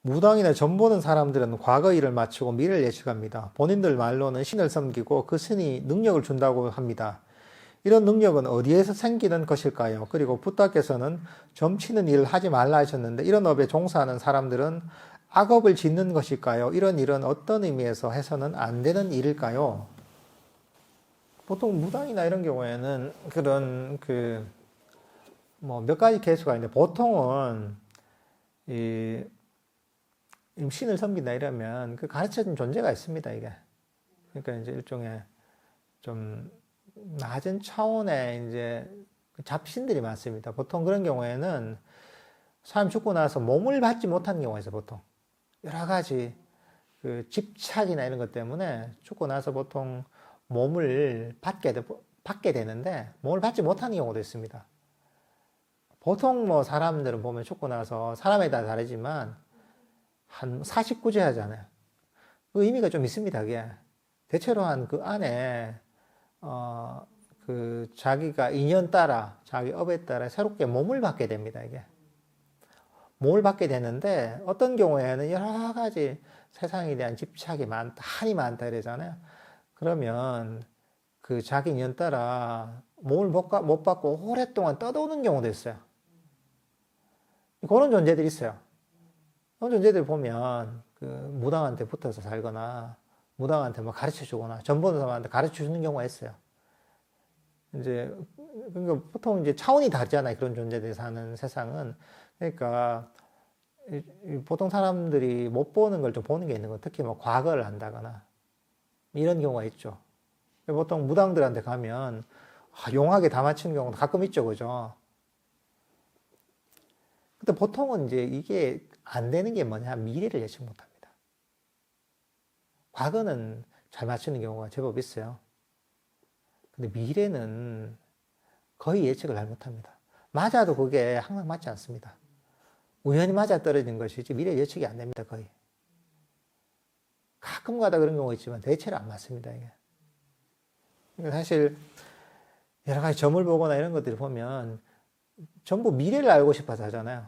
무당이나 점 보는 사람들은 과거 일을 마치고 미래를 예측합니다. 본인들 말로는 신을 섬기고 그 신이 능력을 준다고 합니다. 이런 능력은 어디에서 생기는 것일까요? 그리고 부탁께서는 점치는 일을 하지 말라 하셨는데 이런 업에 종사하는 사람들은 악업을 짓는 것일까요? 이런 일은 어떤 의미에서 해서는 안 되는 일일까요? 보통 무당이나 이런 경우에는 그런 뭐 몇 가지 개수가 있는데 보통은 이 신을 섬긴다 이러면 그 가르쳐준 존재가 있습니다, 이게. 그러니까 이제 일종의 좀 낮은 차원의 이제 잡신들이 많습니다. 보통 그런 경우에는 사람 죽고 나서 몸을 받지 못하는 경우가 있어요, 보통. 여러 가지 그 집착이나 이런 것 때문에 죽고 나서 보통 몸을 받게 되는데 몸을 받지 못하는 경우도 있습니다. 보통 뭐 사람들은 보면 죽고 나서 사람에 따라 다르지만 한 49제 하잖아요. 그 의미가 좀 있습니다, 그게. 대체로 한 그 안에, 그 자기가 인연 따라, 자기 업에 따라 새롭게 몸을 받게 됩니다, 이게. 몸을 받게 되는데 어떤 경우에는 여러 가지 세상에 대한 집착이 많다, 한이 많다 이러잖아요. 그러면 그 자기 인연 따라 몸을 못 받고 오랫동안 떠도는 경우도 있어요. 그런 존재들이 있어요. 그런 존재들 보면 그 무당한테 붙어서 살거나 무당한테 뭐 가르쳐 주거나 전 보는 사람한테 가르쳐 주는 경우가 있어요. 이제 그러니까 보통 이제 차원이 다르잖아요. 그런 존재들이 사는 세상은. 그러니까 보통 사람들이 못 보는 걸 좀 보는 게 있는 거. 특히 뭐 과거를 한다거나 이런 경우가 있죠. 보통 무당들한테 가면 용하게 다 맞추는 경우도 가끔 있죠, 그죠? 근데 보통은 이제 이게 안 되는 게 뭐냐? 미래를 예측 못 합니다. 과거는 잘 맞추는 경우가 제법 있어요. 근데 미래는 거의 예측을 잘 못합니다. 맞아도 그게 항상 맞지 않습니다. 우연히 맞아 떨어진 것이지 미래 예측이 안 됩니다, 거의. 가끔 가다 그런 경우가 있지만 대체로 안 맞습니다, 이게. 그러니까 사실 여러 가지 점을 보거나 이런 것들을 보면 전부 미래를 알고 싶어서 하잖아요.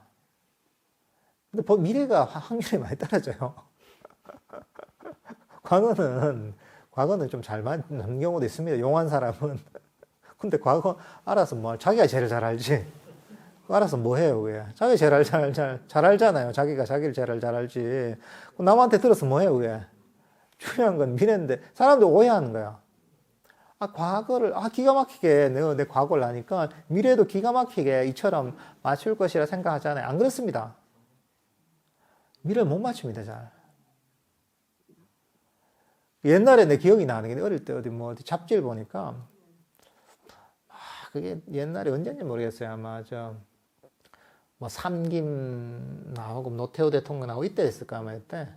근데 미래가 확률이 많이 떨어져요. 과거는 좀 잘 맞는 경우도 있습니다. 용한 사람은. 근데 과거 알아서 뭐, 자기가 제일 잘 알지. 알아서 뭐 해요, 왜? 자기가 제일 잘 알잖아요. 자기가 자기를 제일 잘 알지. 남한테 들어서 뭐 해요, 왜? 중요한 건 미래인데, 사람들 오해하는 거야. 과거를, 기가 막히게 내 과거를 아니까 미래도 기가 막히게 이처럼 맞출 것이라 생각하잖아요. 안 그렇습니다. 미래를 못 맞춥니다, 잘. 옛날에 내 기억이 나는 게 어릴 때 어디 잡지를 보니까 그게 옛날에 언제인지 모르겠어요. 아마 뭐 삼김 나오고 노태우 대통령 나오고 이때 했을까 아마 이때.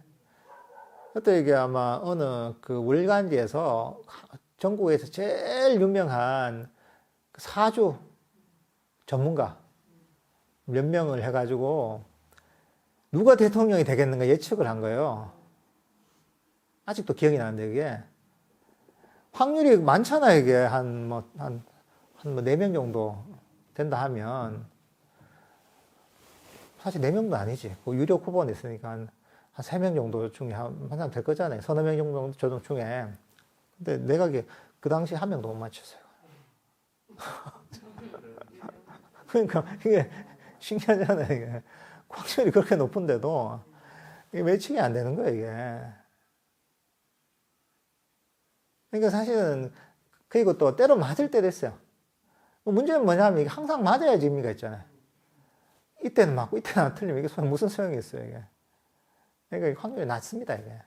그때 이게 아마 어느 그 월간지에서 전국에서 제일 유명한 사주 전문가 몇 명을 해가지고 누가 대통령이 되겠는가 예측을 한 거예요. 아직도 기억이 나는데 이게 확률이 많잖아요. 이게 한 4명 정도 된다 하면 사실 4명도 아니지. 그 유력 후보는 있으니까 한 3명 정도 중에 한 사람 될 거잖아요. 서너 명 정도 저도 중에. 근데 내가 그 당시 한 명도 못 맞췄어요. 그러니까 이게 신기하잖아요. 이게 확률이 그렇게 높은데도 이게 매칭이 안 되는 거예요. 이게. 그러니까 사실은 그리고 또 때로 맞을 때도 있어요. 문제는 뭐냐면 이게 항상 맞아야지 의미가 있잖아요. 이때는 맞고 이때는 안 틀리면 이게 무슨 소용이 있어요, 이게. 그러니까 확률이 낮습니다, 이게.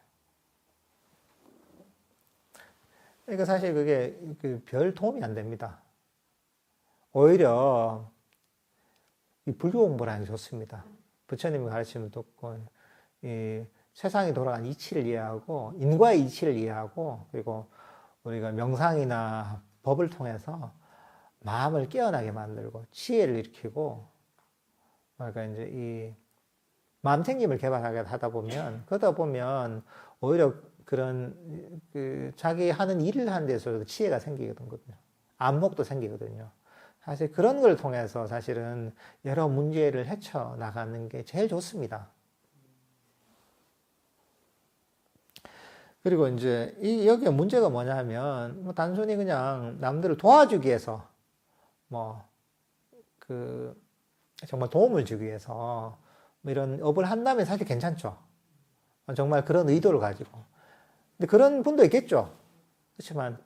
그러니까 사실 그게 별 도움이 안 됩니다. 오히려 이 불교 공부를 하는 게 좋습니다. 부처님이 가르치면 듣고 이 세상이 돌아가는 이치를 이해하고 인과의 이치를 이해하고 그리고 우리가 명상이나 법을 통해서 마음을 깨어나게 만들고 지혜를 일으키고 그러니까 이제 이 마음챙김을 개발하게 하다 보면 그러다 보면 오히려 그런 자기 하는 일을 하는 데서도 지혜가 생기거든요. 안목도 생기거든요. 사실 그런 걸 통해서 사실은 여러 문제를 헤쳐 나가는 게 제일 좋습니다. 그리고 이제 여기에 문제가 뭐냐면 뭐 단순히 그냥 남들을 도와주기 위해서 뭐 그 정말 도움을 주기 위해서 뭐 이런 업을 한다면 사실 괜찮죠. 정말 그런 의도를 가지고. 근데 그런 분도 있겠죠. 그렇지만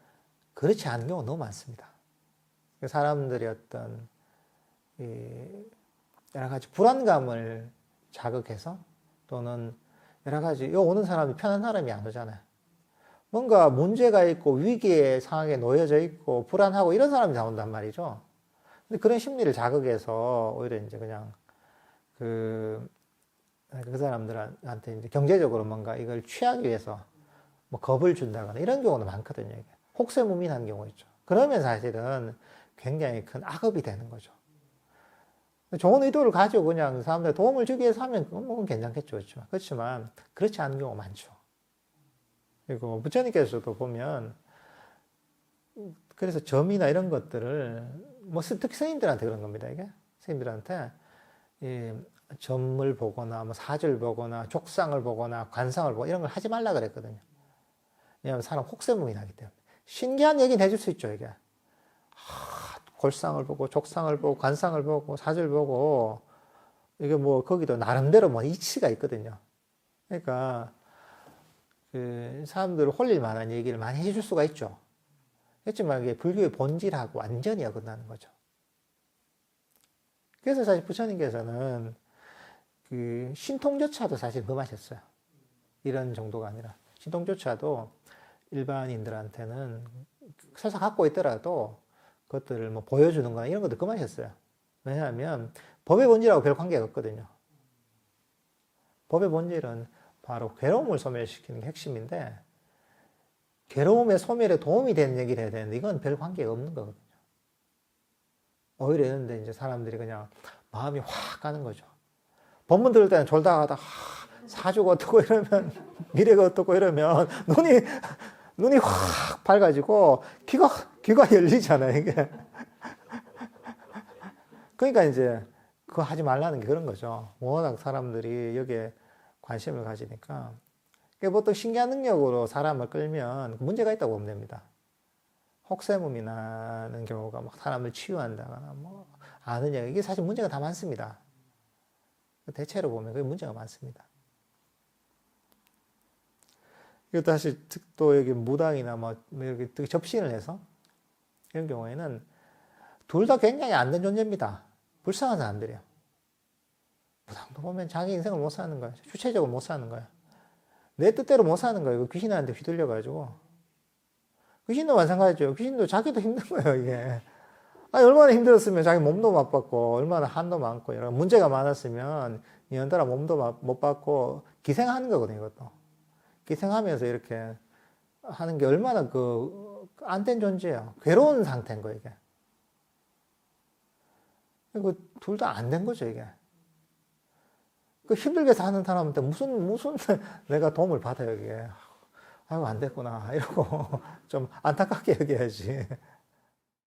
그렇지 않은 경우가 너무 많습니다. 사람들이 어떤 여러 가지 불안감을 자극해서 또는 여러 가지 오는 사람이 편한 사람이 안 오잖아요. 뭔가 문제가 있고 위기의 상황에 놓여져 있고 불안하고 이런 사람이 나온단 말이죠. 근데 그런 심리를 자극해서 오히려 이제 그냥 그 사람들한테 이제 경제적으로 뭔가 이걸 취하기 위해서 뭐 겁을 준다거나 이런 경우는 많거든요. 이게. 혹세무민한 경우 있죠. 그러면 사실은 굉장히 큰 악업이 되는 거죠. 좋은 의도를 가지고 그냥 사람들 도움을 주기 위해서 하면 그건 괜찮겠죠. 그렇지만 그렇지 않은 경우가 많죠. 그리고 부처님께서도 보면 그래서 점이나 이런 것들을 뭐 특히 스님들한테 그런 겁니다. 이게 스님들한테 이 점을 보거나 뭐 사주를 보거나 족상을 보거나 관상을 보고 이런 걸 하지 말라 그랬거든요. 왜냐하면 사람 혹세무민하기 때문에. 신기한 얘기는 해줄 수 있죠. 이게 골상을 보고 족상을 보고 관상을 보고 사주를 보고 이게 뭐 거기도 나름대로 뭐 이치가 있거든요. 그러니까 그 사람들을 홀릴 만한 얘기를 많이 해줄 수가 있죠. 그렇지만 이게 불교의 본질하고 완전히 어긋나는 거죠. 그래서 사실 부처님께서는 그 신통조차도 사실 금하셨어요. 이런 정도가 아니라 신통조차도 일반인들한테는 설사 갖고 있더라도 그것들을 뭐 보여주는 거나 이런 것도 금하셨어요. 왜냐하면 법의 본질하고 별 관계가 없거든요. 법의 본질은 바로 괴로움을 소멸시키는 게 핵심인데 괴로움의 소멸에 도움이 되는 얘기를 해야 되는데 이건 별 관계가 없는 거거든요. 오히려 이런데 이제 사람들이 그냥 마음이 확 가는 거죠. 법문 들을 때는 졸다가 하다 사주가 어떻고 이러면 미래가 어떻고 이러면 눈이 확 밝아지고 귀가 열리잖아요, 이게. 그러니까 이제 그거 하지 말라는 게 그런 거죠. 워낙 사람들이 여기에 관심을 가지니까. 보통 신기한 능력으로 사람을 끌면 문제가 있다고 보면 됩니다. 혹세무미 나는 경우가 막 사람을 치유한다거나 뭐 아는 얘기 이게 사실 문제가 다 많습니다. 대체로 보면 그게 문제가 많습니다. 이것도 다시 또 여기 무당이나 뭐 이렇게 접신을 해서 이런 경우에는 둘 다 굉장히 안 된 존재입니다. 불쌍한 사람들이에요. 무당도 보면 자기 인생을 못 사는 거예요. 주체적으로 못 사는 거예요. 내 뜻대로 못 사는 거예요. 귀신한테 휘둘려가지고. 귀신도 마찬가지죠. 귀신도 자기도 힘든 거예요, 이게. 아니, 얼마나 힘들었으면 자기 몸도 못 받고, 얼마나 한도 많고, 여러 문제가 많았으면, 연달아 몸도 못 받고, 기생하는 거거든요, 이것도. 기생하면서 이렇게 하는 게 얼마나 안 된 존재예요. 괴로운 상태인 거예요, 이게. 그리고 둘 다 안 된 거죠, 이게. 힘들게 사는 사람한테 무슨 내가 도움을 받아요, 이게. 아이고, 안 됐구나. 이러고 좀 안타깝게 여겨야지.